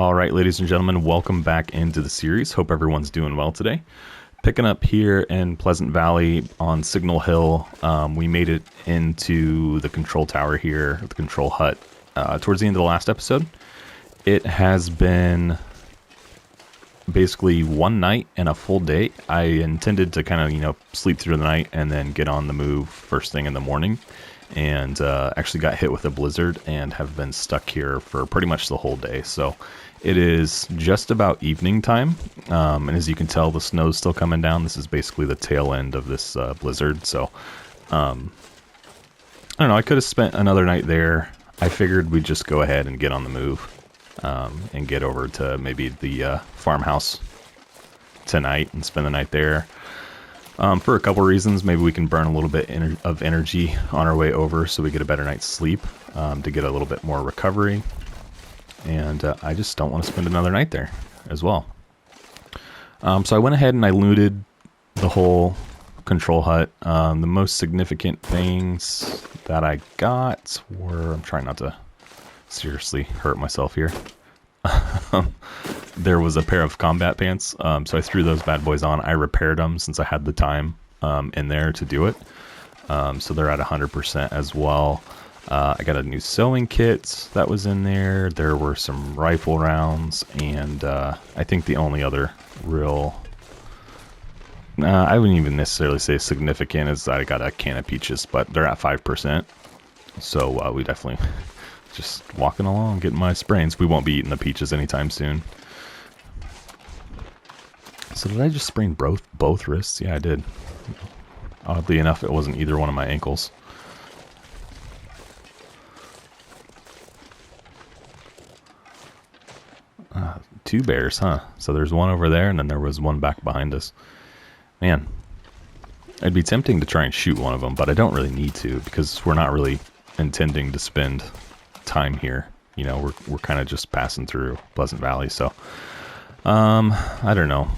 All right, ladies and gentlemen, welcome back into the series. Hope everyone's doing well today. Picking up here in Pleasant Valley on Signal Hill, we made it into the control tower here, the control hut, towards the end of the last episode. It has been basically one night and a full day. I intended to kind of, sleep through the night and then get on the move first thing in the morning. And actually got hit with a blizzard and have been stuck here for pretty much the whole day. So it is just about evening time, and as you can tell, the snow's still coming down. This is basically the tail end of this blizzard. So I don't know, I could have spent another night there. I figured we'd just go ahead and get on the move and get over to maybe the farmhouse tonight and spend the night there. For a couple reasons. Maybe we can burn a little bit of energy on our way over so we get a better night's sleep to get a little bit more recovery. And I just don't want to spend another night there as well. So I went ahead and I looted the whole control hut. The most significant things that I got were... I'm trying not to seriously hurt myself here. There was a pair of combat pants, so I threw those bad boys on. I repaired them since I had the time in there to do it, so they're at 100% as well. I got a new sewing kit that was in there. There were some rifle rounds, and I think the only other real, I wouldn't even necessarily say significant, is that I got a can of peaches, but they're at 5%, so we definitely... just walking along, getting my sprains. We won't be eating the peaches anytime soon. So did I just sprain both wrists? Yeah, I did. Oddly enough, it wasn't either one of my ankles. Two bears, huh? So there's one over there, and then there was one back behind us. Man, it'd be tempting to try and shoot one of them, but I don't really need to, because we're not really intending to spend time here. We're kind of just passing through Pleasant Valley, so I don't know.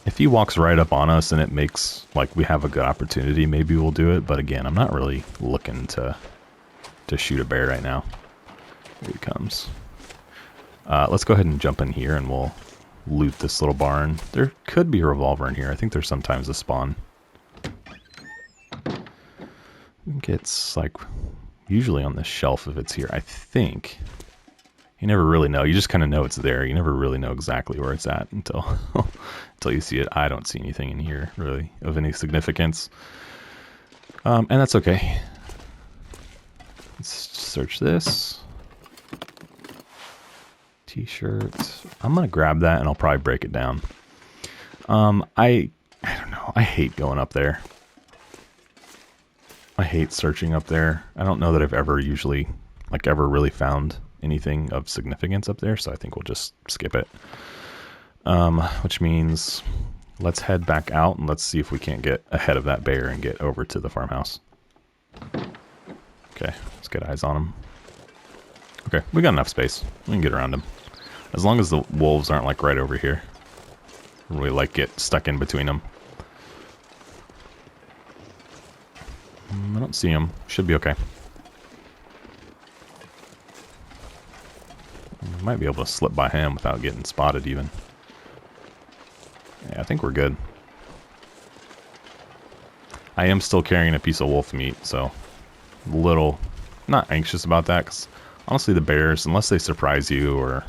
If he walks right up on us and it makes like we have a good opportunity, maybe we'll do it, but again, I'm not really looking to shoot a bear right now. Here he comes. Let's go ahead and jump in here and we'll loot this little barn. There could be a revolver in here. I think there's sometimes a spawn. I think it's like usually on this shelf if it's here, I think. You never really know. You just kind of know it's there. You never really know exactly where it's at until until you see it. I don't see anything in here really of any significance. And that's okay. Let's search this. T-shirt. I'm going to grab that and I'll probably break it down. I don't know. I hate going up there. I hate searching up there. I don't know that I've ever really found anything of significance up there, so I think we'll just skip it. Which means let's head back out and let's see if we can't get ahead of that bear and get over to the farmhouse. Okay, let's get eyes on him. Okay, we got enough space. We can get around him. As long as the wolves aren't like right over here. We get stuck in between them. I don't see him. Should be okay. Might be able to slip by him without getting spotted even. Yeah, I think we're good. I am still carrying a piece of wolf meat, so a little not anxious about that, because honestly the bears, unless they surprise you or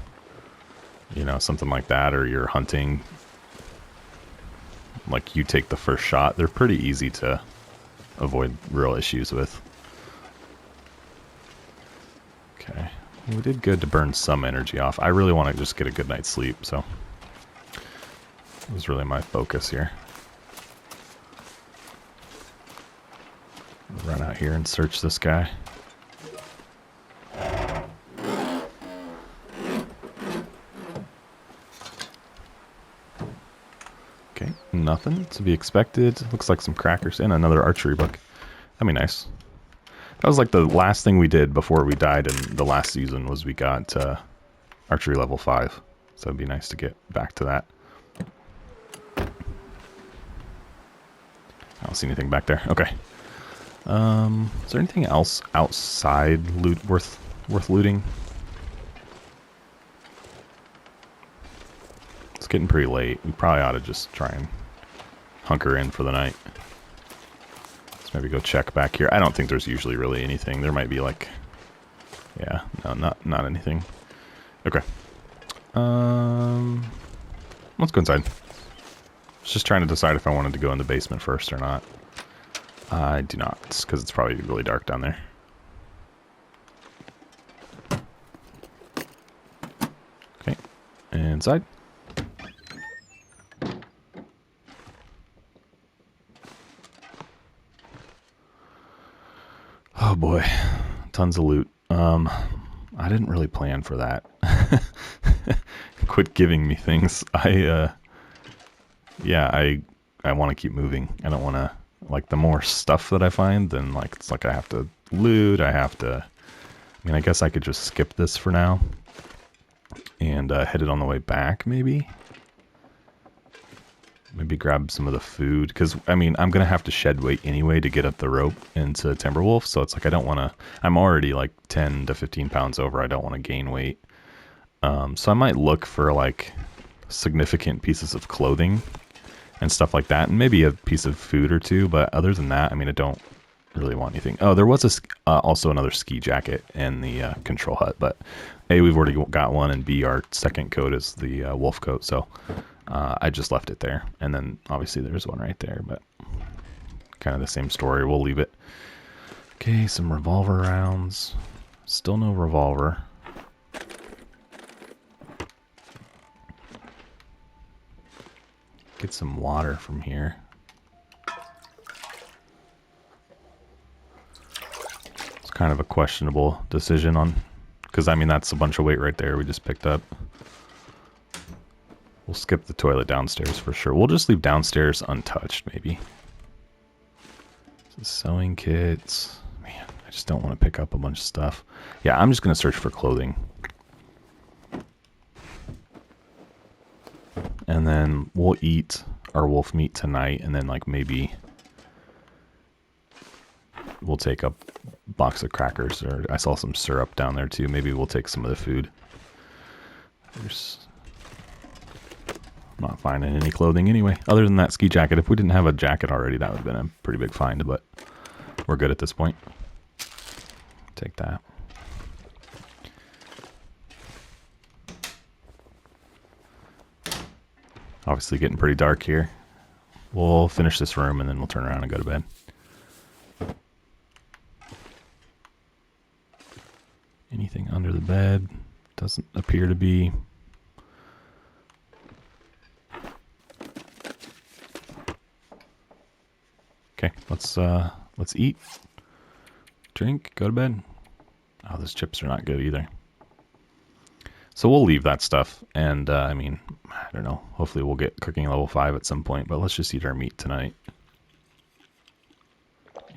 something like that, or you're hunting, like you take the first shot, they're pretty easy to avoid real issues with. Okay, we did good to burn some energy off. I really want to just get a good night's sleep, so it was really my focus here. Run out here and search this guy. Okay, nothing to be expected. Looks like some crackers and another archery book. That'd be nice. That was like the last thing we did before we died in the last season, was we got archery level 5. So it'd be nice to get back to that. I don't see anything back there. Okay. Is there anything else outside loot worth looting? It's getting pretty late. We probably ought to just try and hunker in for the night. Let's maybe go check back here. I don't think there's usually really anything. There might be like... Yeah, no, not anything. Okay. Let's go inside. I was just trying to decide if I wanted to go in the basement first or not. I do not, because it's probably really dark down there. Okay, inside. Oh boy, tons of loot. I didn't really plan for that. Quit giving me things. I want to keep moving. I don't want to, like, the more stuff that I find, then, like, it's like I have to loot, I mean, I guess I could just skip this for now and head it on the way back, maybe? Maybe grab some of the food, because, I mean, I'm going to have to shed weight anyway to get up the rope into Timberwolf, so it's like I don't want to, I'm already like 10 to 15 pounds over, I don't want to gain weight. So I might look for, like, significant pieces of clothing and stuff like that, and maybe a piece of food or two, but other than that, I mean, I don't really want anything. Oh, there was also another ski jacket in the control hut, but A, we've already got one, and B, our second coat is the wolf coat, so I just left it there. And then obviously there's one right there, but kind of the same story. We'll leave it. Okay, some revolver rounds. Still no revolver. Get some water from here. It's kind of a questionable decision on, because I mean that's a bunch of weight right there we just picked up. We'll skip the toilet downstairs for sure. We'll just leave downstairs untouched, maybe. Sewing kits. Man, I just don't want to pick up a bunch of stuff. Yeah, I'm just going to search for clothing. And then we'll eat our wolf meat tonight, and then, like, maybe we'll take a box of crackers, or I saw some syrup down there too. Maybe we'll take some of the food. I'm not finding any clothing anyway, other than that ski jacket. If we didn't have a jacket already, that would have been a pretty big find, but we're good at this point. Take that. Obviously getting pretty dark here. We'll finish this room and then we'll turn around and go to bed. Anything under the bed? Doesn't appear to be. Okay, let's eat, drink, go to bed. Oh, those chips are not good either. So we'll leave that stuff, and I mean, I don't know. Hopefully we'll get cooking level 5 at some point, but let's just eat our meat tonight.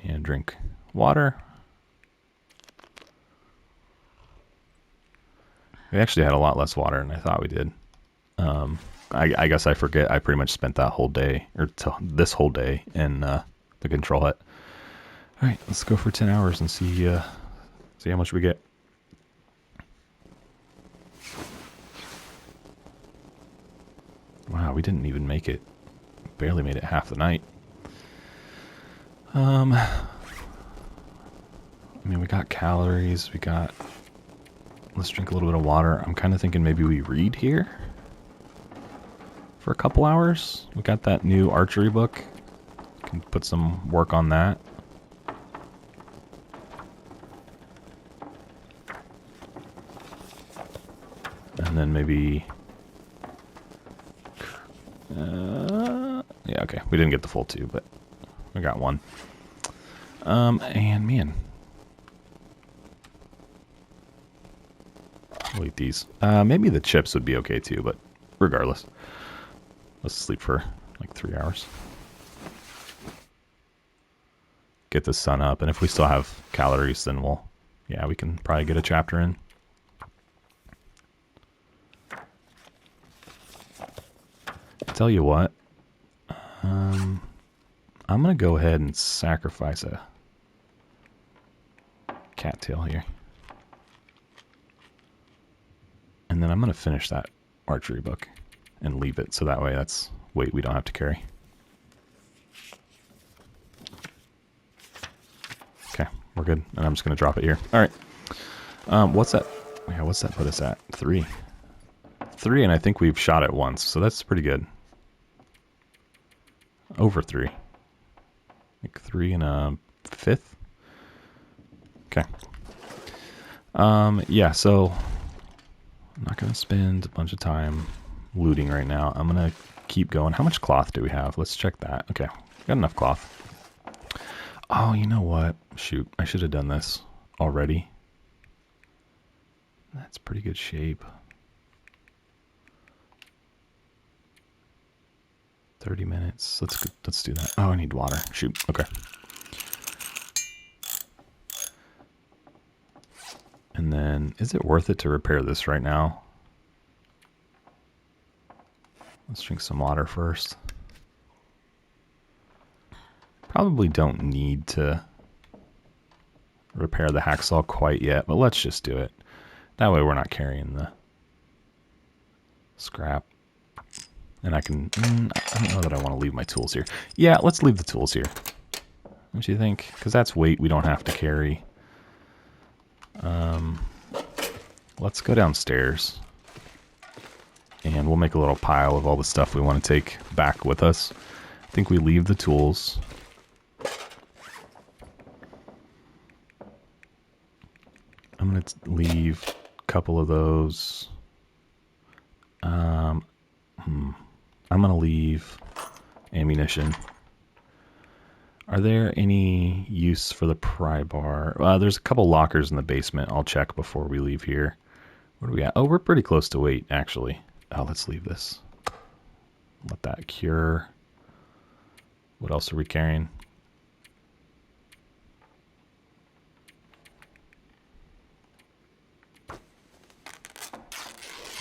And drink water. We actually had a lot less water than I thought we did. I guess I forget. I pretty much spent that whole day, or this whole day, in the control hut. All right, let's go for 10 hours and see how much we get. Wow, we didn't even make it. Barely made it half the night. I mean, we got calories. Let's drink a little bit of water. I'm kind of thinking maybe we read here for a couple hours. We got that new archery book. Can put some work on that. And then maybe... yeah, okay. We didn't get the full 2, but we got 1. And man... We'll eat these. Maybe the chips would be okay too, but regardless. Let's sleep for like 3 hours. Get the sun up, and if we still have calories, then we can probably get a chapter in. Tell you what, I'm gonna go ahead and sacrifice a cattail here. And then I'm going to finish that archery book. and leave it. So that way that's weight we don't have to carry. Okay, we're good. And I'm just going to drop it here. All right. What's that? Yeah, what's that put us at? 3. 3, and I think we've shot it once. So that's pretty good. Over 3. Like 3 and a 5th. Okay. Yeah, so I'm not going to spend a bunch of time looting right now. I'm going to keep going. How much cloth do we have? Let's check that. Okay, got enough cloth. Oh, you know what? Shoot, I should have done this already. That's pretty good shape. 30 minutes. Let's do that. Oh, I need water. Shoot. Okay. And then, is it worth it to repair this right now? Let's drink some water first. Probably don't need to repair the hacksaw quite yet, but let's just do it. That way we're not carrying the scrap. And I can, I don't know that I want to leave my tools here. Yeah, let's leave the tools here. Don't you think? Because that's weight we don't have to carry. Let's go downstairs. And we'll make a little pile of all the stuff we want to take back with us. I think we leave the tools. I'm going to leave a couple of those. I'm going to leave ammunition. Are there any use for the pry bar? There's a couple lockers in the basement. I'll check before we leave here. What are we at? Oh, we're pretty close to weight, actually. Oh, let's leave this. Let that cure. What else are we carrying? I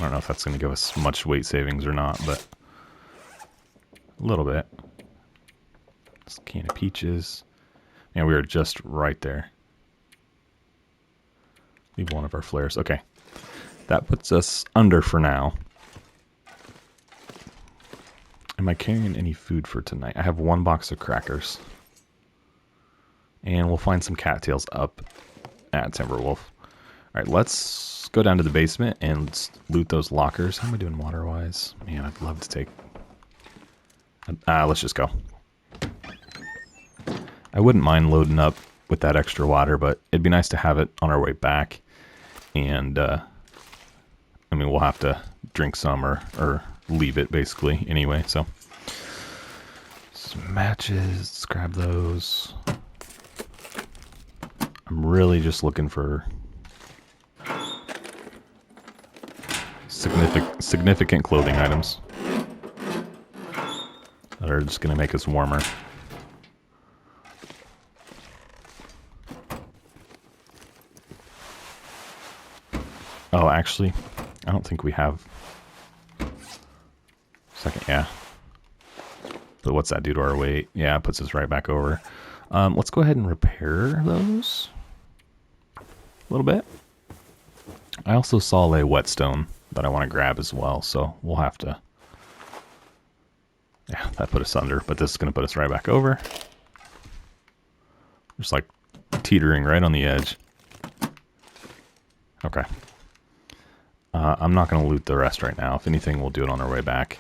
don't know if that's going to give us much weight savings or not, but a little bit. This can of peaches. And we are just right there. Leave one of our flares. Okay. That puts us under for now. Am I carrying any food for tonight? I have 1 box of crackers. And we'll find some cattails up at Timberwolf. Alright, let's go down to the basement and loot those lockers. How am I doing water-wise? Man, I'd love to take... let's just go. I wouldn't mind loading up with that extra water, but it'd be nice to have it on our way back. And, I mean, we'll have to drink some or leave it, basically, anyway, so. Some matches, let's grab those. I'm really just looking for significant clothing items that are just going to make us warmer. Oh, actually, I don't think we have... Second, yeah. But what's that do to our weight? Yeah, it puts us right back over. Let's go ahead and repair those a little bit. I also saw a whetstone that I want to grab as well, so we'll have to... Yeah, that put us under, but this is going to put us right back over. Just like teetering right on the edge. Okay. I'm not going to loot the rest right now. If anything, we'll do it on our way back.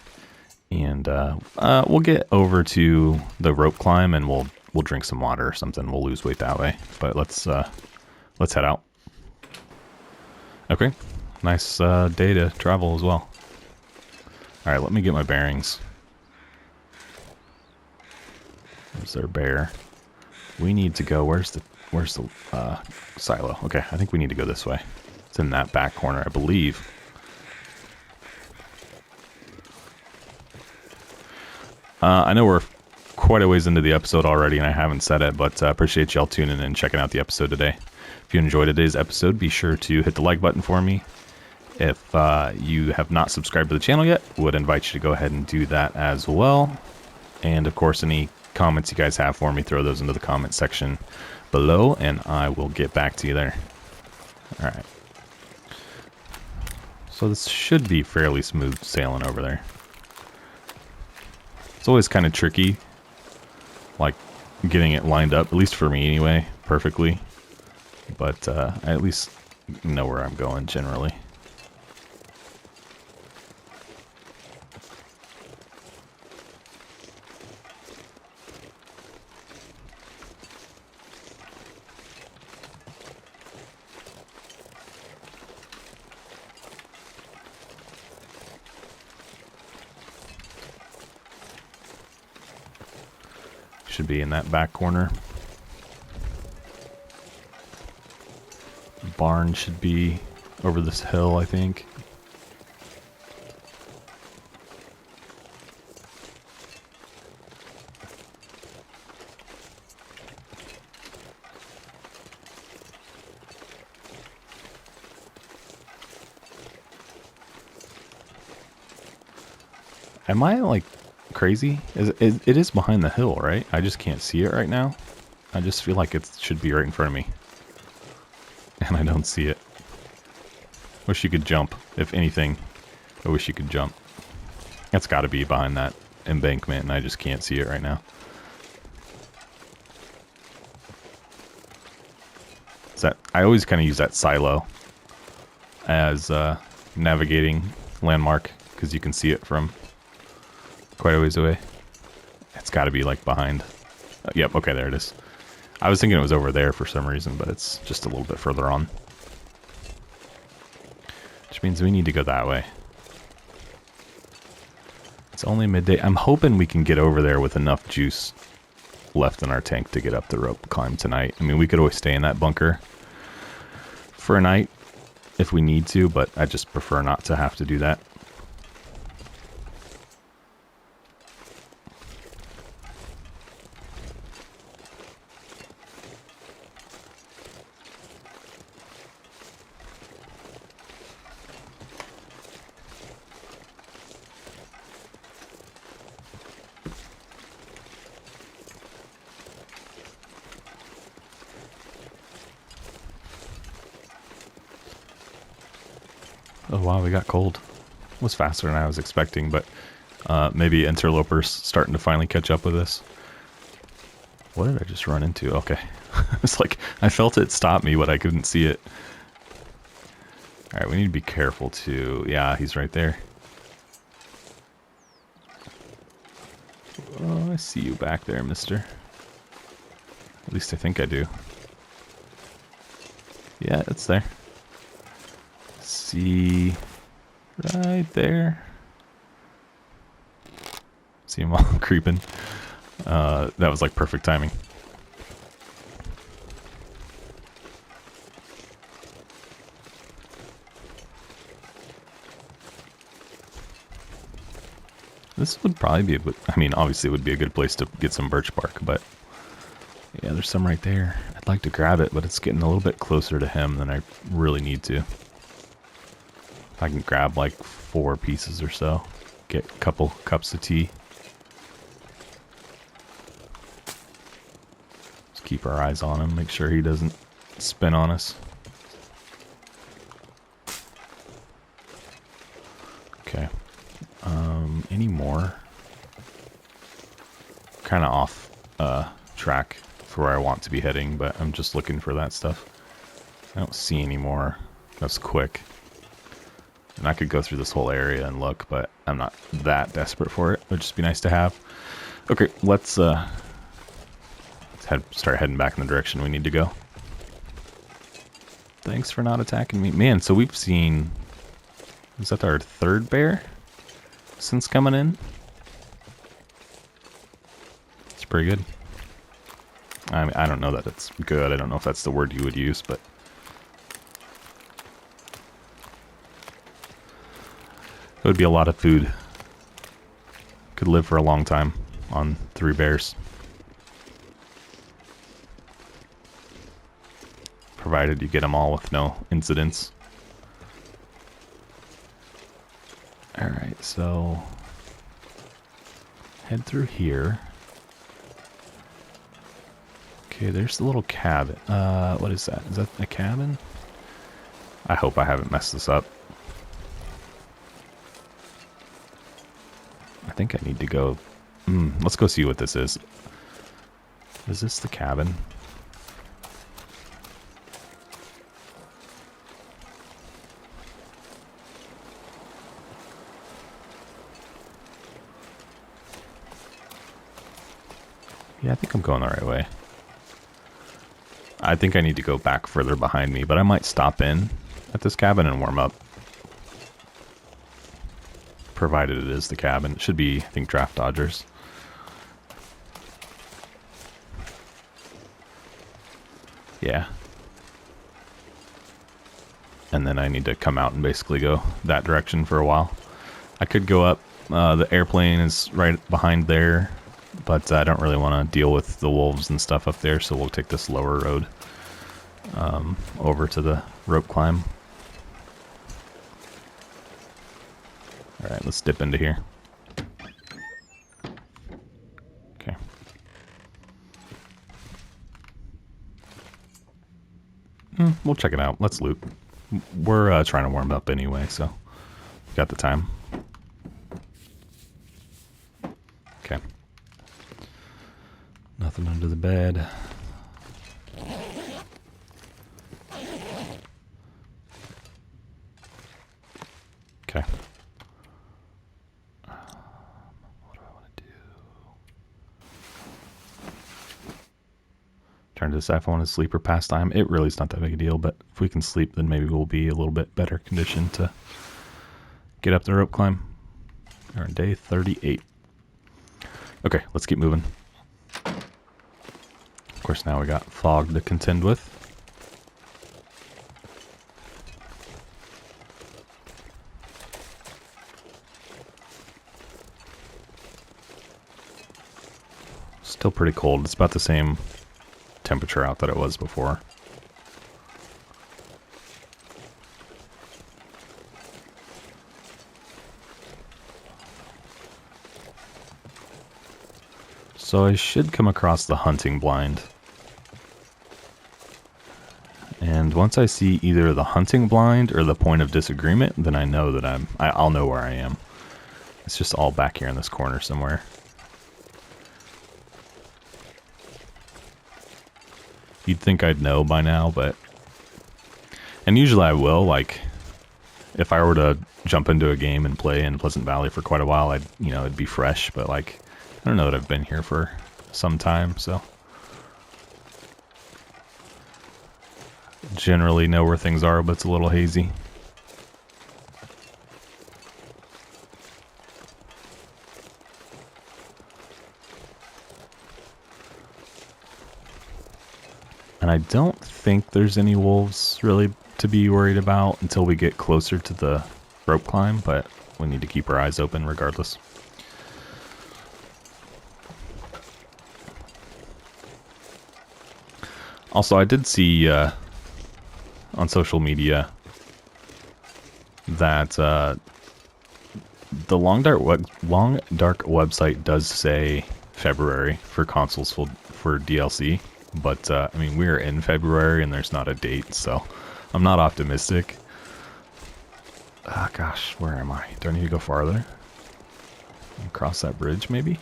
And we'll get over to the rope climb and we'll drink some water or something. We'll lose weight that way. But let's head out. Okay. Nice day to travel as well. All right, let me get my bearings. There's their bear. We need to go. Where's the silo? Okay, I think we need to go this way. It's in that back corner, I believe. I know we're quite a ways into the episode already, and I haven't said it, but I appreciate y'all tuning in and checking out the episode today. If you enjoyed today's episode, be sure to hit the like button for me. If you have not subscribed to the channel yet, would invite you to go ahead and do that as well. And of course, any comments you guys have for me, throw those into the comment section below, and I will get back to you there. All right. So this should be fairly smooth sailing over there. It's always kind of tricky, like getting it lined up, at least for me anyway, perfectly. But I at least know where I'm going generally. Should be in that back corner. Barn should be over this hill, I think. Am I like crazy? It is behind the hill, right? I just can't see it right now. I just feel like it should be right in front of me. And I don't see it. Wish you could jump. If anything, I wish you could jump. That's got to be behind that embankment, and I just can't see it right now. I always kind of use that silo as navigating landmark, because you can see it from quite a ways away. It's got to be like behind. Yep, okay, there it is. I was thinking it was over there for some reason, but it's just a little bit further on. Which means we need to go that way. It's only midday. I'm hoping we can get over there with enough juice left in our tank to get up the rope climb tonight. I mean, we could always stay in that bunker for a night if we need to, but I just prefer not to have to do that. Oh wow, we got cold. It was faster than I was expecting, but maybe Interloper's starting to finally catch up with us. What did I just run into? Okay. It's like, I felt it stop me, but I couldn't see it. Alright, we need to be careful too. Yeah, he's right there. Oh, I see you back there, mister. At least I think I do. Yeah, it's there. See right there. See him all creeping. That was like perfect timing. This would probably be I mean, obviously it would be a good place to get some birch bark, but yeah, there's some right there. I'd like to grab it, but it's getting a little bit closer to him than I really need to. I can grab like 4 pieces or so. Get a couple cups of tea. Just keep our eyes on him. Make sure he doesn't spin on us. Okay. Any more? Kind of off track for where I want to be heading, but I'm just looking for that stuff. I don't see any more. That's quick. And I could go through this whole area and look, but I'm not that desperate for it. It would just be nice to have. Okay, let's start heading back in the direction we need to go. Thanks for not attacking me. Man, so we've seen... Is that our 3rd bear since coming in? It's pretty good. I mean, I don't know that it's good. I don't know if that's the word you would use, but... It would be a lot of food. Could live for a long time on 3 bears. Provided you get them all with no incidents. Alright, so... head through here. Okay, there's the little cabin. What is that? Is that a cabin? I hope I haven't messed this up. I think I need to go Let's go see what this is. Is this the cabin? Yeah, I think I'm going the right way. I think I need to go back further behind me, but I might stop in at this cabin and warm up. Provided it is the cabin. It should be, I think, Draft Dodgers. Yeah. And then I need to come out and basically go that direction for a while. I could go up. The airplane is right behind there, but I don't really want to deal with the wolves and stuff up there, so we'll take this lower road over to the rope climb. Alright, let's dip into here. Okay. We'll check it out. Let's loot. We're trying to warm up anyway, so we got the time. Okay. Nothing under the bed. Okay. What do I want to do? Turn to this iPhone as sleep or pastime. It really is not that big a deal, but if we can sleep, then maybe we'll be a little bit better conditioned to get up the rope climb. We're on day 38. Okay, let's keep moving. Of course, now we got fog to contend with. Still pretty cold. It's about the same temperature out that it was before. So I should come across the hunting blind. And once I see either the hunting blind or the point of disagreement, then I know that I'll know where I am. It's just all back here in this corner somewhere. You'd think I'd know by now, but... And usually I will, like... If I were to jump into a game and play in Pleasant Valley for quite a while, it'd be fresh, but like... I don't know that I've been here for some time, so... Generally know where things are, but it's a little hazy. And I don't think there's any wolves really to be worried about until we get closer to the rope climb, but we need to keep our eyes open regardless. Also, I did see on social media that the Long Dark website does say February for consoles for DLC, but I mean, we're in February and there's not a date, so I'm not optimistic. Ah, gosh, where am I? Do I need to go farther? Cross that bridge, maybe?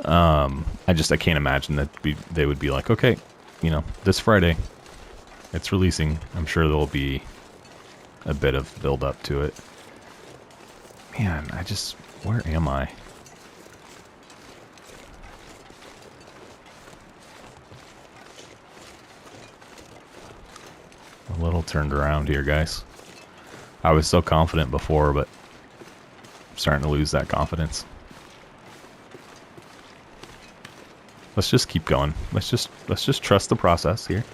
I can't imagine that they would be like, okay, this Friday, it's releasing. I'm sure there'll be a bit of build up to it. Man, where am I? A little turned around here, guys. I was so confident before, but I'm starting to lose that confidence. Let's just keep going. Let's just trust the process here.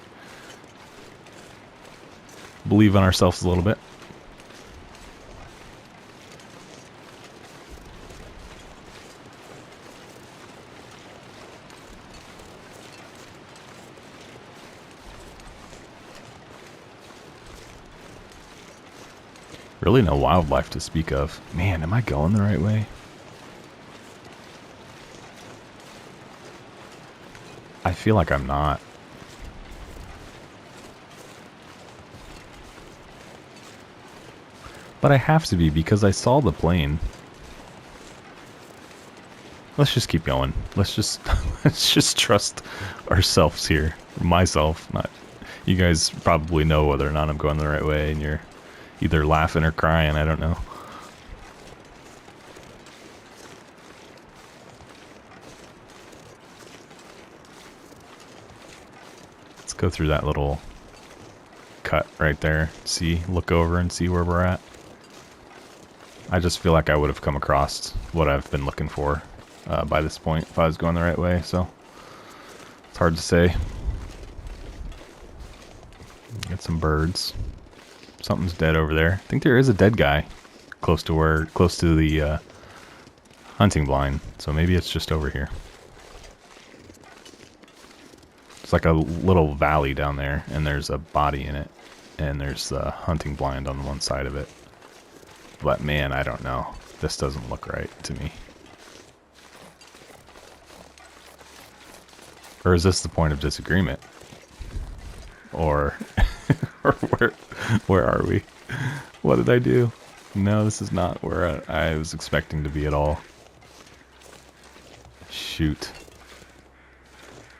Believe in ourselves a little bit. Really no wildlife to speak of. Man, am I going the right way? I feel like I'm not. But I have to be because I saw the plane. Let's just keep going. Let's just let's just trust ourselves here. Myself, not you guys probably know whether or not I'm going the right way, and you're either laughing or crying, I don't know. Let's go through that little cut right there. See, look over and see where we're at. I just feel like I would have come across what I've been looking for by this point if I was going the right way, so it's hard to say. Get some birds. Something's dead over there. I think there is a dead guy close to the hunting blind, so maybe it's just over here. It's like a little valley down there, and there's a body in it, and there's the hunting blind on one side of it. But man, I don't know. This doesn't look right to me. Or is this the point of disagreement? Or, or where are we? What did I do? No, this is not where I was expecting to be at all. Shoot.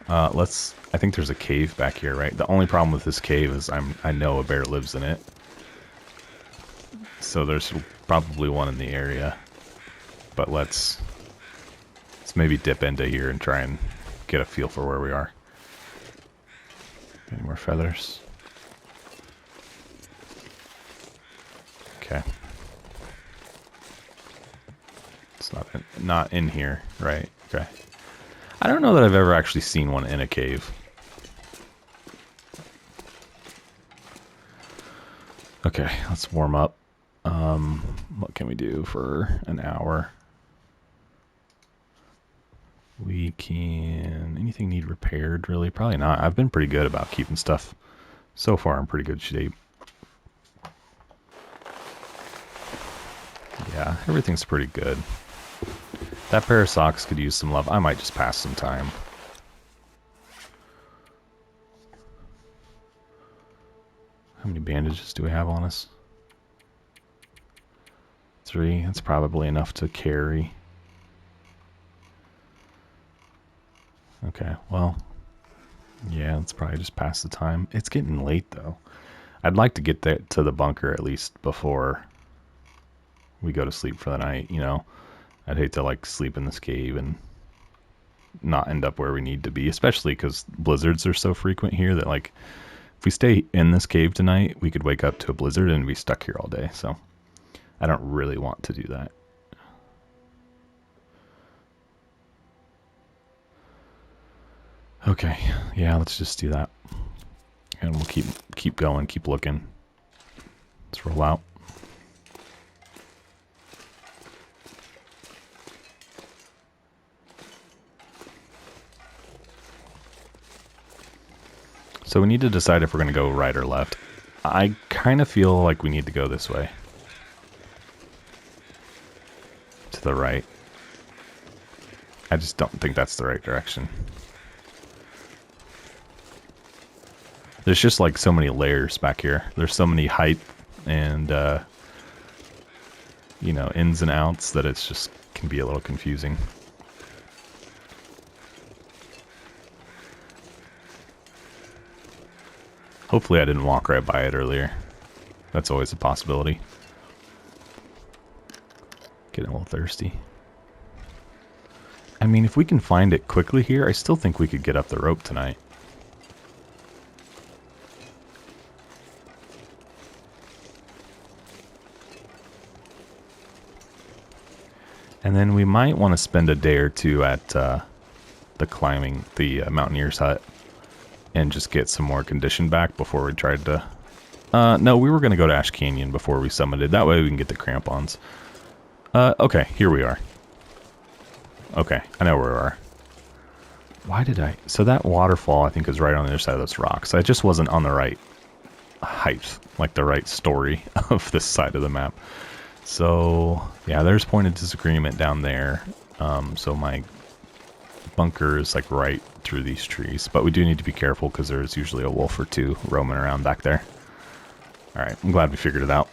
I think there's a cave back here, right? The only problem with this cave is I know a bear lives in it. So there's probably one in the area. But let's maybe dip into here and try and get a feel for where we are. Any more feathers? Okay. It's not in here, right? Okay. I don't know that I've ever actually seen one in a cave. Okay, let's warm up. What can we do for an hour? We can... Anything need repaired, really? Probably not. I've been pretty good about keeping stuff so far in pretty good shape. Yeah, everything's pretty good. That pair of socks could use some love. I might just pass some time. How many bandages do we have on us? 3. That's probably enough to carry. Okay, well, yeah, let's probably just pass the time. It's getting late, though. I'd like to get to the bunker at least before we go to sleep for the night, you know. I'd hate to, like, sleep in this cave and not end up where we need to be, especially because blizzards are so frequent here that, like, if we stay in this cave tonight, we could wake up to a blizzard and be stuck here all day, so I don't really want to do that. Okay, yeah, let's just do that. And we'll keep going, keep looking. Let's roll out. So we need to decide if we're going to go right or left. I kind of feel like we need to go this way. To the right. I just don't think that's the right direction. There's just like so many layers back here. There's so many height and, you know, ins and outs that it's just can be a little confusing. Hopefully I didn't walk right by it earlier. That's always a possibility. Getting a little thirsty. I mean, if we can find it quickly here, I still think we could get up the rope tonight. And then we might want to spend a day or two at the Mountaineer's Hut and just get some more condition back before we tried to... no, we were going to go to Ash Canyon before we summited. That way we can get the crampons. Okay, here we are. Okay, I know where we are. Why did I... So that waterfall, I think, is right on the other side of those rocks. I just wasn't on the right height, like the right story of this side of the map. So, yeah, there's point of disagreement down there. So my bunker is like right through these trees. But we do need to be careful because there's usually a wolf or two roaming around back there. Alright, I'm glad we figured it out.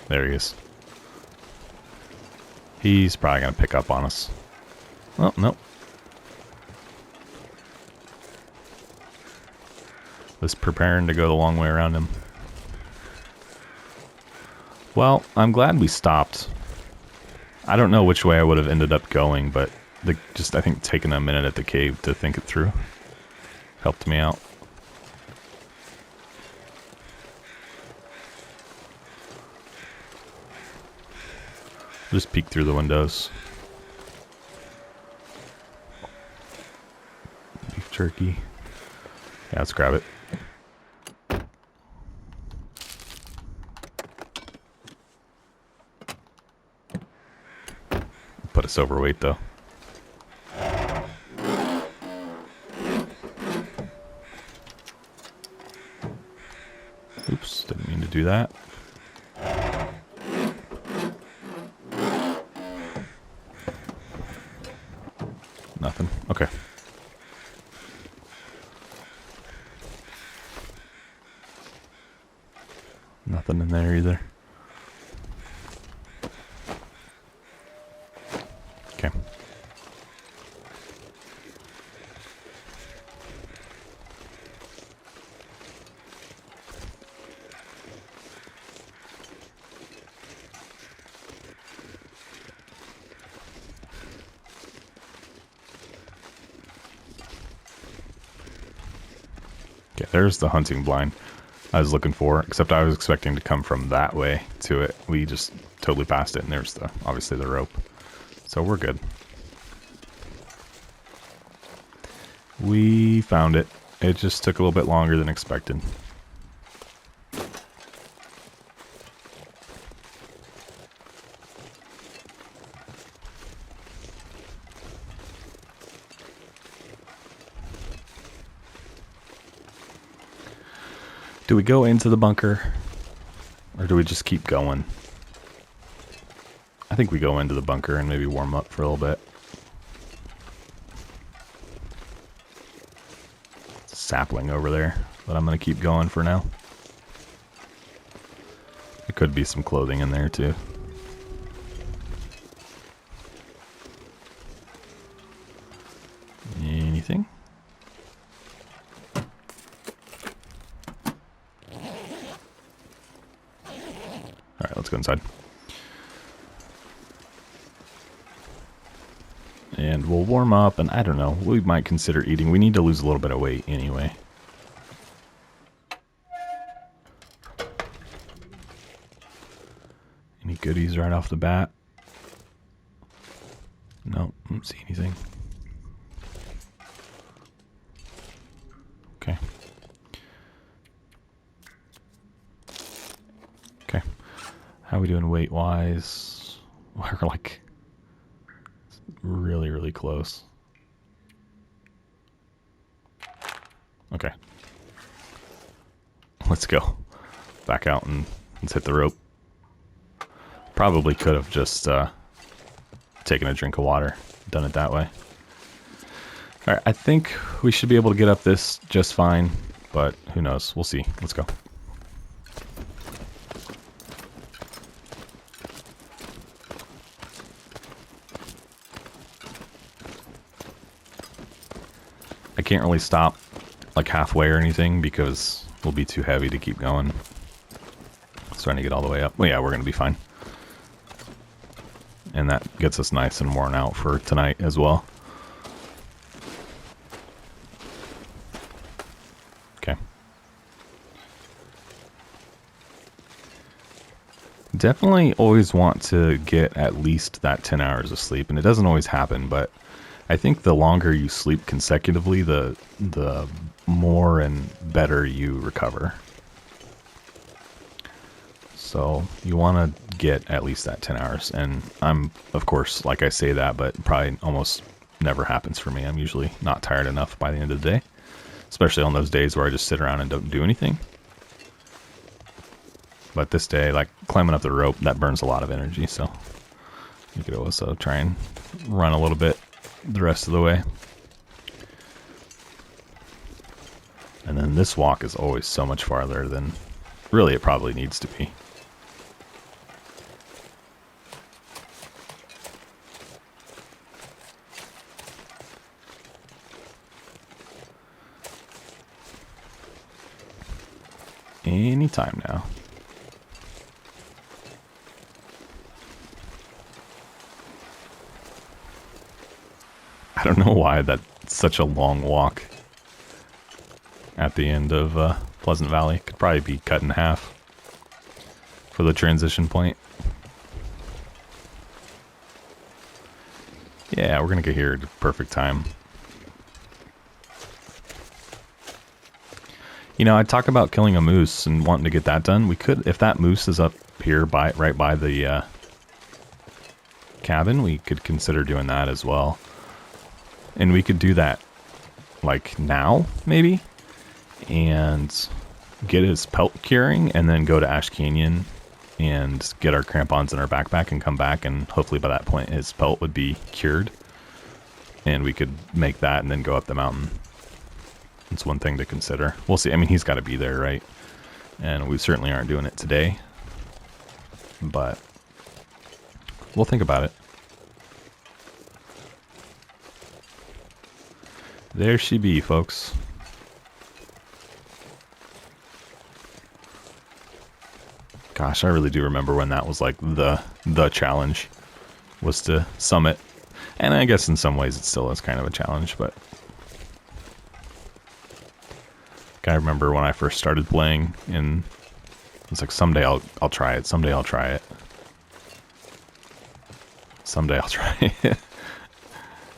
There he is. He's probably going to pick up on us. Oh, nope. Was preparing to go the long way around him. Well, I'm glad we stopped. I don't know which way I would have ended up going, but I think taking a minute at the cave to think it through helped me out. Just peek through the windows. Beef jerky. Yeah, let's grab it. Put us overweight though. Oops, didn't mean to do that. Nothing. Okay. Nothing in there either. Okay. Okay, there's the hunting blind I was looking for, except I was expecting to come from that way to it. We just totally passed it, and there's obviously the rope. So we're good. We found it. It just took a little bit longer than expected. Do we go into the bunker, or do we just keep going? I think we go into the bunker and maybe warm up for a little bit. It's a sapling over there, but I'm going to keep going for now. There could be some clothing in there too. Anything? Alright, let's go inside. And we'll warm up, and I don't know, we might consider eating. We need to lose a little bit of weight anyway. Any goodies right off the bat? No, don't see anything. Okay. Okay. How are we doing weight-wise? We're like really, really close. Okay. Let's go. Back out and let's hit the rope. Probably could have just taken a drink of water. Done it that way. Alright, I think we should be able to get up this just fine, but who knows? We'll see. Let's go. I can't really stop like halfway or anything because we'll be too heavy to keep going. It's trying to get all the way up. Well, yeah, we're going to be fine. And that gets us nice and worn out for tonight as well. Okay. Definitely always want to get at least that 10 hours of sleep, and it doesn't always happen, but I think the longer you sleep consecutively, the more and better you recover. So you want to get at least that 10 hours. And I'm, of course, like I say that, but probably almost never happens for me. I'm usually not tired enough by the end of the day, especially on those days where I just sit around and don't do anything. But this day, like climbing up the rope, that burns a lot of energy. So you could also try and run a little bit the rest of the way. And then this walk is always so much farther than really it probably needs to be. anytime now. I don't know why that's such a long walk at the end of Pleasant Valley. Could probably be cut in half for the transition point. Yeah, we're going to get here at the perfect time. You know, I talk about killing a moose and wanting to get that done. We could, if that moose is up here right by the cabin, we could consider doing that as well. And we could do that, like, now, maybe, and get his pelt curing, and then go to Ash Canyon and get our crampons in our backpack and come back, and hopefully by that point his pelt would be cured. And we could make that and then go up the mountain. It's one thing to consider. We'll see. I mean, he's got to be there, right? And we certainly aren't doing it today. But we'll think about it. There she be, folks. Gosh, I really do remember when that was like the challenge, was to summit. And I guess in some ways it still is kind of a challenge, but I remember when I first started playing, and it's like, someday I'll try it. Someday I'll try it. Someday I'll try it.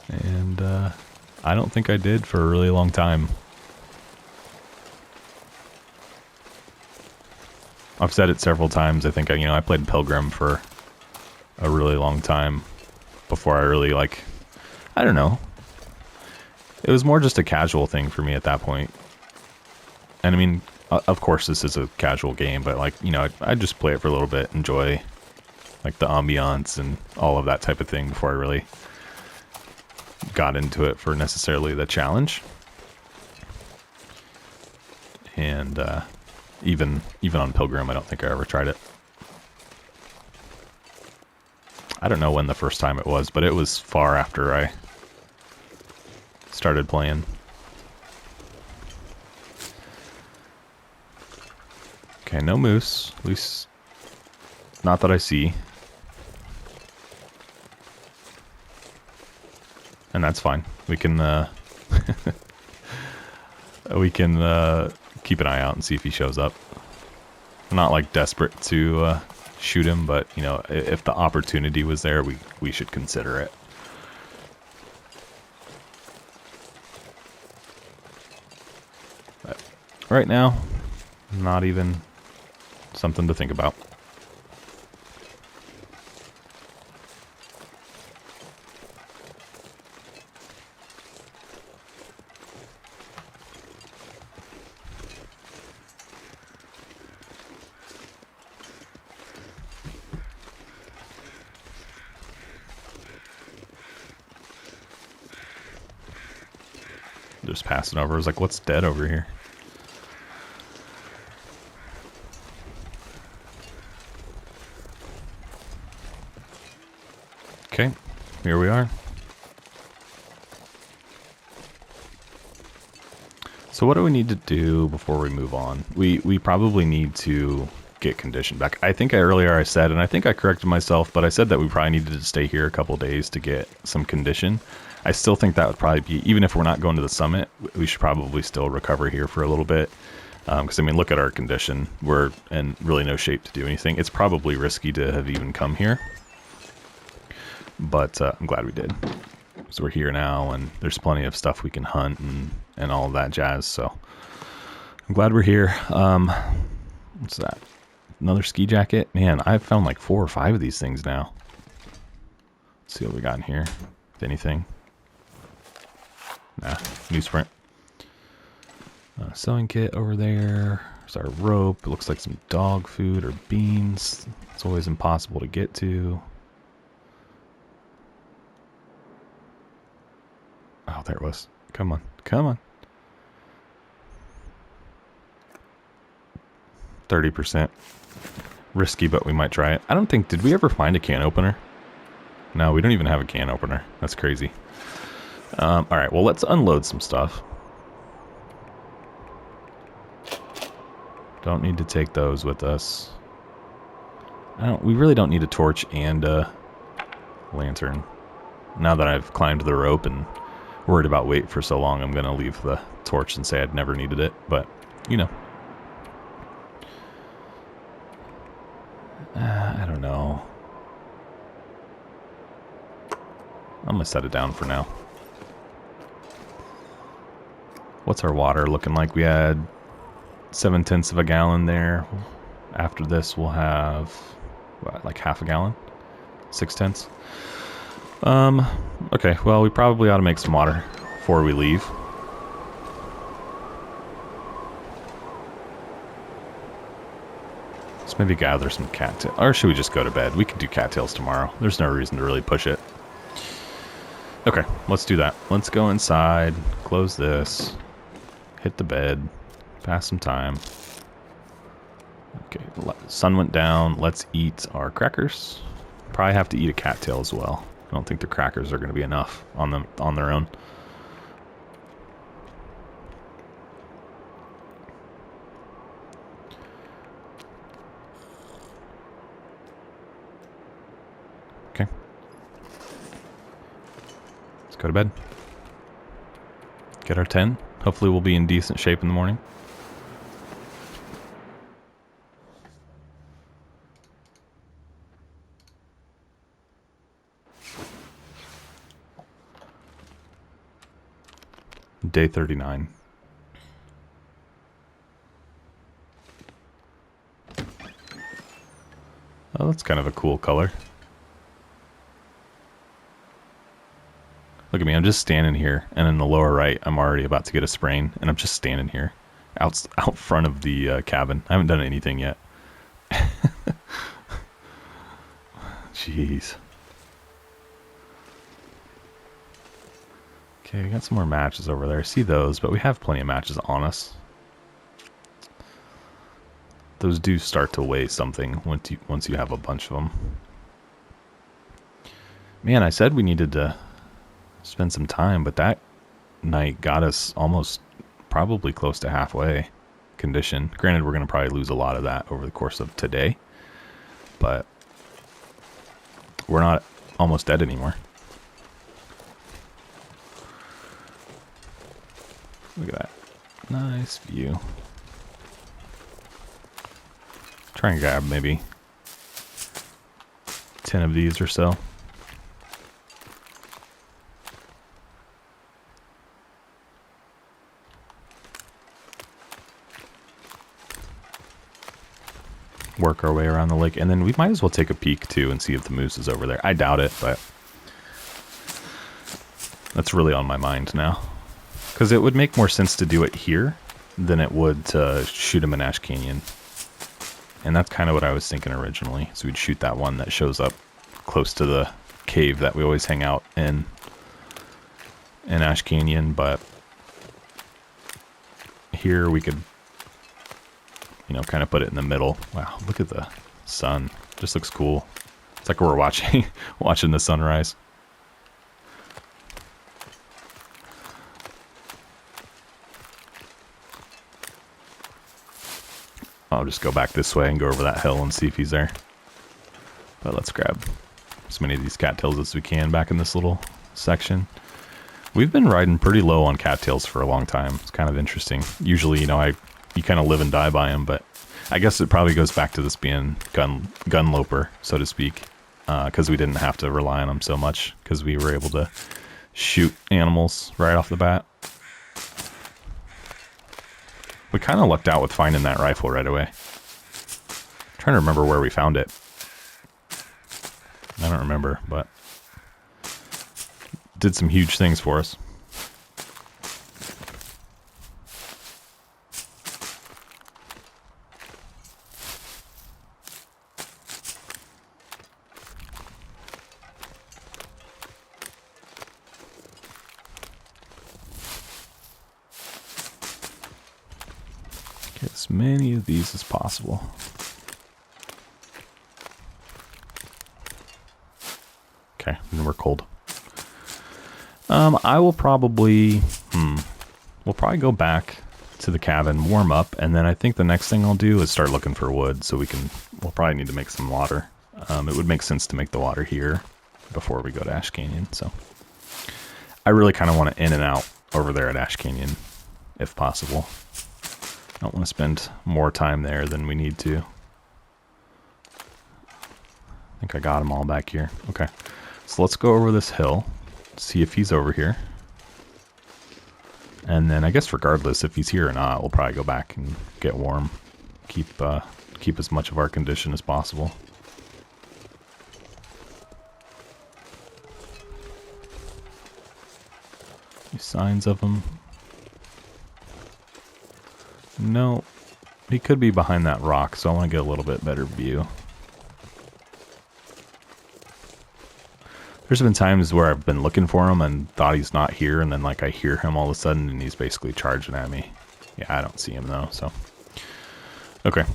And I don't think I did for a really long time. I've said it several times. I think I played Pilgrim for a really long time before I really, like, I don't know. It was more just a casual thing for me at that point. And I mean, of course this is a casual game, but like, I just play it for a little bit, enjoy like the ambiance and all of that type of thing before I really got into it for necessarily the challenge. And even on Pilgrim, I don't think I ever tried it. I don't know when the first time it was, but it was far after I started playing. Okay, no moose. At least not that I see. And that's fine. We can keep an eye out and see if he shows up. I'm not like desperate to shoot him, but if the opportunity was there, we should consider it. But right now, not even something to think about. Just passing over. I was like, what's dead over here? Okay, here we are. So what do we need to do before we move on? We probably need to get condition back. I think earlier I said, and I think I corrected myself, but I said that we probably needed to stay here a couple days to get some condition. I still think that would probably be, even if we're not going to the summit, we should probably still recover here for a little bit. Because, I mean, look at our condition. We're in really no shape to do anything. It's probably risky to have even come here. But I'm glad we did. So we're here now, and there's plenty of stuff we can hunt and all of that jazz. So I'm glad we're here. What's that? Another ski jacket? Man, I've found like 4 or 5 of these things now. Let's see what we got in here. If anything. Nah, newsprint. Sewing kit over there. There's our rope. It looks like some dog food or beans. It's always impossible to get to. Oh, there it was. Come on. Come on. 30%. Risky, but we might try it. I don't think... Did we ever find a can opener? No, we don't even have a can opener. That's crazy. Alright, well, let's unload some stuff. Don't need to take those with us. We really don't need a torch and a lantern. Now that I've climbed the rope and worried about weight for so long, I'm going to leave the torch and say I'd never needed it. But, you know. I don't know. I'm going to set it down for now. What's our water looking like? We had 7/10 of a gallon there. After this, we'll have, what, like half a gallon? 6/10. Okay, well, we probably ought to make some water before we leave. Let's maybe gather some cattails. Or should we just go to bed? We could do cattails tomorrow. There's no reason to really push it. Okay, let's do that. Let's go inside, close this, hit the bed, pass some time. Okay, sun went down. Let's eat our crackers. Probably have to eat a cattail as well. I don't think the crackers are going to be enough on their own. Okay. Let's go to bed. Get our 10. Hopefully we'll be in decent shape in the morning. Day 39. Oh, that's kind of a cool color. Look at me, I'm just standing here, and in the lower right, I'm already about to get a sprain, and I'm just standing here, out front of the cabin. I haven't done anything yet. Jeez. Okay, we got some more matches over there. I see those, but we have plenty of matches on us. Those do start to weigh something once you have a bunch of them. Man, I said we needed to spend some time, but that night got us almost probably close to halfway condition. Granted, we're going to probably lose a lot of that over the course of today, but we're not almost dead anymore. Look at that. Nice view. Try and grab maybe 10 of these or so. Work our way around the lake, and then we might as well take a peek too and see if the moose is over there. I doubt it, but that's really on my mind now. Because it would make more sense to do it here than it would to shoot him in Ash Canyon. And that's kind of what I was thinking originally. So we'd shoot that one that shows up close to the cave that we always hang out in Ash Canyon. But here we could, you know, kind of put it in the middle. Wow, look at the sun. Just looks cool. It's like we're watching the sunrise. I'll just go back this way and go over that hill and see if he's there. But let's grab as many of these cattails as we can back in this little section. We've been riding pretty low on cattails for a long time. It's kind of interesting. Usually, you know, you kind of live and die by them, but I guess it probably goes back to this being gunloper, so to speak, because we didn't have to rely on them so much because we were able to shoot animals right off the bat. We kind of lucked out with finding that rifle right away. I'm trying to remember where we found it. I don't remember, but did some huge things for us. Get as many of these as possible. Okay, and we're cold. I will probably, we'll probably go back to the cabin, warm up, and then I think the next thing I'll do is start looking for wood so we'll probably need to make some water. It would make sense to make the water here before we go to Ash Canyon, so I really kind of want to in and out over there at Ash Canyon if possible. I don't want to spend more time there than we need to. I think I got them all back here. Okay, so let's go over this hill, see if he's over here. And then I guess regardless if he's here or not, we'll probably go back and get warm. Keep as much of our condition as possible. Any signs of him? No. He could be behind that rock, so I want to get a little bit better view. There's been times where I've been looking for him and thought he's not here, and then like I hear him all of a sudden and he's basically charging at me. Yeah, I don't see him though, so. Okay.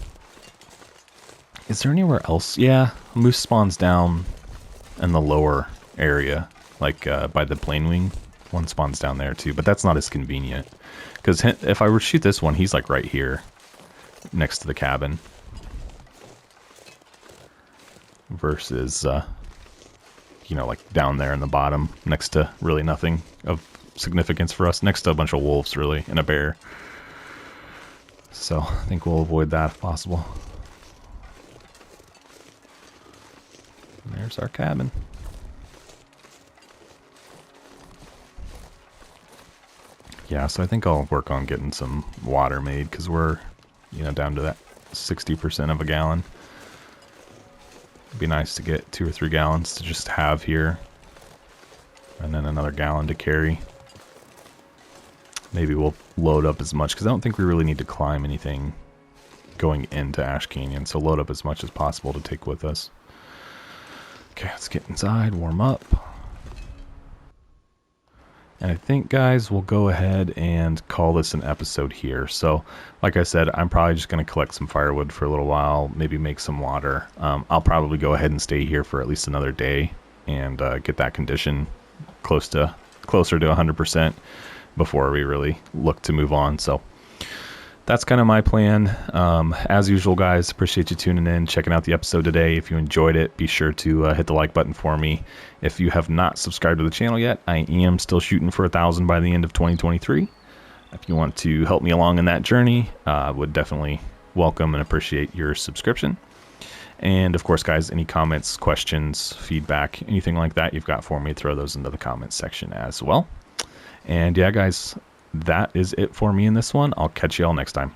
Is there anywhere else? Yeah, moose spawns down in the lower area, like by the plane wing. One spawns down there too, but that's not as convenient. Because if I were to shoot this one, he's like right here, next to the cabin. Versus, you know, like down there in the bottom, next to really nothing of significance for us, next to a bunch of wolves, really, and a bear. So I think we'll avoid that if possible. And there's our cabin. Yeah, so I think I'll work on getting some water made, because we're, you know, down to that 60% of a gallon. It'd be nice to get 2 or 3 gallons to just have here, and then another gallon to carry. Maybe we'll load up as much, because I don't think we really need to climb anything going into Ash Canyon, so load up as much as possible to take with us. Okay, let's get inside, warm up. And I think, guys, we'll go ahead and call this an episode here. So, like I said, I'm probably just going to collect some firewood for a little while, maybe make some water. I'll probably go ahead and stay here for at least another day and get that condition closer to 100% before we really look to move on. So that's kind of my plan. As usual, guys, appreciate you tuning in, checking out the episode today. If you enjoyed it, be sure to hit the like button for me. If you have not subscribed to the channel yet, I am still shooting for 1,000 by the end of 2023. If you want to help me along in that journey, I would definitely welcome and appreciate your subscription. And of course, guys, any comments, questions, feedback, anything like that you've got for me, throw those into the comments section as well. And yeah, guys, that is it for me in this one. I'll catch you all next time.